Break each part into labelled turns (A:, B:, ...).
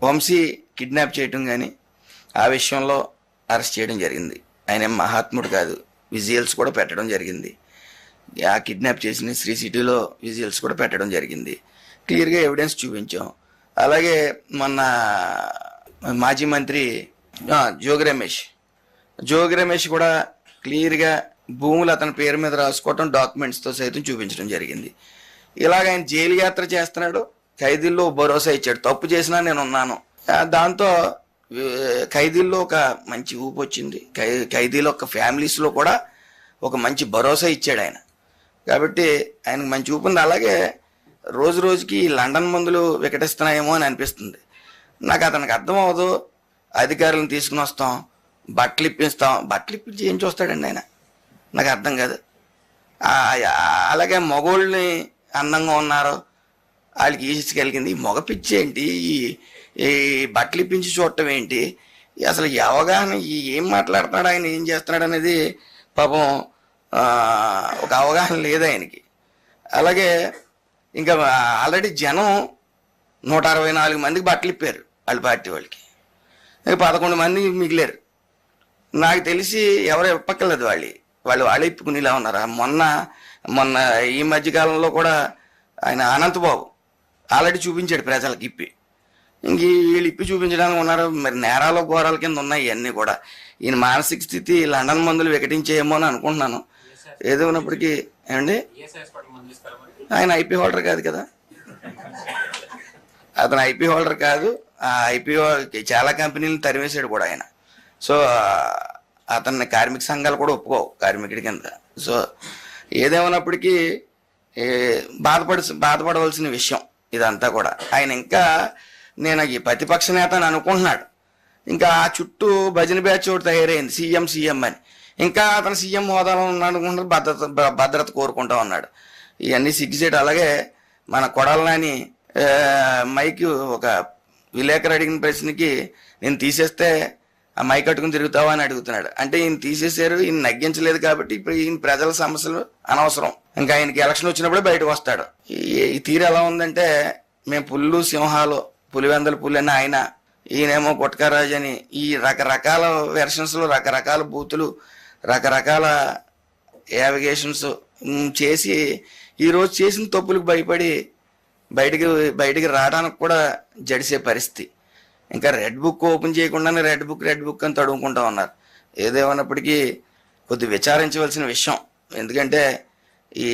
A: Vamsi kidnap చేయటం కానీ ఆ విషయంలో అరెస్ట్ చేయడం జరిగింది. ఆయన మహాత్ముడు కాదు, విజువల్స్ కూడా పెట్టడం జరిగింది. ఆ కిడ్నాప్ చేసిన శ్రీ సిటీలో విజువల్స్ కూడా పెట్టడం జరిగింది. క్లియర్గా ఎవిడెన్స్ చూపించాం. అలాగే మొన్న మాజీ మంత్రి జోగి రమేష్ కూడా క్లియర్గా భూములు అతని పేరు మీద రాసుకోవటం డాక్యుమెంట్స్తో సైతం చూపించడం జరిగింది. ఇలాగ ఆయన జైలు యాత్ర చేస్తున్నాడు, ఖైదీల్లో భరోసా ఇచ్చాడు, తప్పు చేసినా నేను ఉన్నాను. దాంతో ఖైదీల్లో ఒక మంచి ఊపు వచ్చింది. ఖైదీలో ఒక ఫ్యామిలీస్లో కూడా ఒక మంచి భరోసా ఇచ్చాడు ఆయన. కాబట్టి ఆయనకు మంచి ఊపు ఉంది. అలాగే రోజు రోజుకి లండన్ మందులు వికటిస్తున్నాయేమో అని అనిపిస్తుంది నాకు. అతనికి అర్థం అవ్వదు. అధికారులను తీసుకుని వస్తాం, బట్టలు ఇప్పించి ఏం చూస్తాడండి ఆయన, నాకు అర్థం కాదు. అలాగే మగోళ్ళని అందంగా ఉన్నారు, వాళ్ళకి ఈసుకెళ్ళింది. ఈ మగ పిచ్చి ఏంటి, ఈ బట్టలు ఇప్పించి చూడటం ఏంటి, అసలు ఈ అవగాహన, ఏం మాట్లాడుతున్నాడు ఆయన, ఏం చేస్తున్నాడు అనేది పాపం ఒక అవగాహన లేదు ఆయనకి. అలాగే ఇంకా ఆల్రెడీ జనం 164 మందికి బట్టలు ఇప్పారు వాళ్ళ పార్టీ వాళ్ళకి, ఇంకా 11 మంది మిగిలారు. నాకు తెలిసి ఎవరు ఇప్పక్కర్లేదు, వాళ్ళు ఇప్పుకునేలా ఉన్నారా. మొన్న ఈ మధ్యకాలంలో కూడా ఆయన అనంతబాబు ఆల్రెడీ చూపించాడు ప్రజలకు ఇప్పి. ఇంక వీళ్ళు ఇప్పి చూపించడానికి ఉన్నారు. మరి నేరాల ఘోరాల కింద ఉన్నాయి ఇవన్నీ కూడా. ఈయన మానసిక స్థితి లండన్ మందులు వికటించేయేమో అని అనుకుంటున్నాను. ఏదో ఉన్నప్పటికీ ఏమండి, ఆయన ఐపీ హోల్డర్ కాదు కదా, అతను ఐపీ హోల్డర్ కాదు. ఆ ఐపీ చాలా కంపెనీలను తరివేశాడు కూడా ఆయన. సో అతన్ని కార్మిక సంఘాలు కూడా ఒప్పుకోవు కార్మికుడి కింద. సో ఏదేమన్నప్పటికీ బాధపడవలసిన విషయం ఇదంతా కూడా. ఆయన ఇంకా నేను ఈ ప్రతిపక్ష నేత అని అనుకుంటున్నాడు. ఇంకా ఆ చుట్టూ భజన బ్యాచ్ ఒకటి తయారైంది, సీఎం అని. ఇంకా అతను సీఎం హోదాలో ఉన్నాడు అనుకుంటున్నాడు, భద్రత కోరుకుంటా ఉన్నాడు. ఇవన్నీ సిగ్గుసేటు. అలాగే మన కొడాలని మైక్ ఒక విలేకరు అడిగిన ప్రశ్నకి నేను తీసేస్తే ఆ మైక్ కట్టుకుని తిరుగుతావా అని అడుగుతున్నాడు. అంటే ఈయన తీసేశారు, ఈయన నగ్గించలేదు కాబట్టి ఇప్పుడు ఈయన ప్రజల సమస్యలు అనవసరం, ఇంకా ఆయనకి ఎలక్షన్ వచ్చినప్పుడే బయటకు వస్తాడు. ఈ తీరు ఎలా ఉందంటే, మేము పుల్లు సింహాలు, పులివెందల పులి అని ఆయన, ఈయనేమో గుట్కారాజు అని, ఈ రకరకాల వెర్షన్స్లో రకరకాల బూతులు, రకరకాల యావిగేషన్స్ చేసి ఈరోజు చేసిన తప్పులకు భయపడి బయటికి రావడానికి కూడా జడిసే పరిస్థితి. ఇంకా రెడ్ బుక్ ఓపెన్ చేయకుండానే రెడ్ బుక్ అని తడుముకుంటా ఉన్నారు. ఏదేమన్నప్పటికీ కొద్ది విచారించవలసిన విషయం. ఎందుకంటే ఈ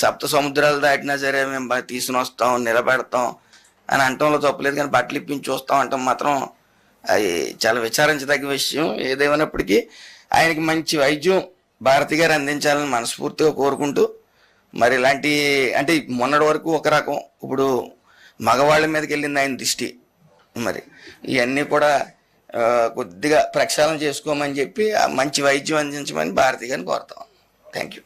A: సప్త సముద్రాలు దాటినా సరే మేము తీసుకుని వస్తాం, నిలబెడతాం అని అంటంలో తప్పలేదు. కానీ బట్టలు ఇప్పించి చూస్తాం అంటాం మాత్రం అది చాలా విచారించదగ్గ విషయం. ఏదేమన్నప్పటికీ ఆయనకి మంచి వైద్యం భారతి గారు అందించాలని మనస్ఫూర్తిగా కోరుకుంటూ, మరి ఇలాంటి అంటే మొన్నటి వరకు ఒక రకం, ఇప్పుడు మగవాళ్ళ మీదకి వెళ్ళింది ఆయన దృష్టి. మరి ఇవన్నీ కూడా కొద్దిగా ప్రక్షాళన చేసుకోమని చెప్పి మంచి వైద్యం అందించమని భారతి గారిని కోరుతాం. Thank you.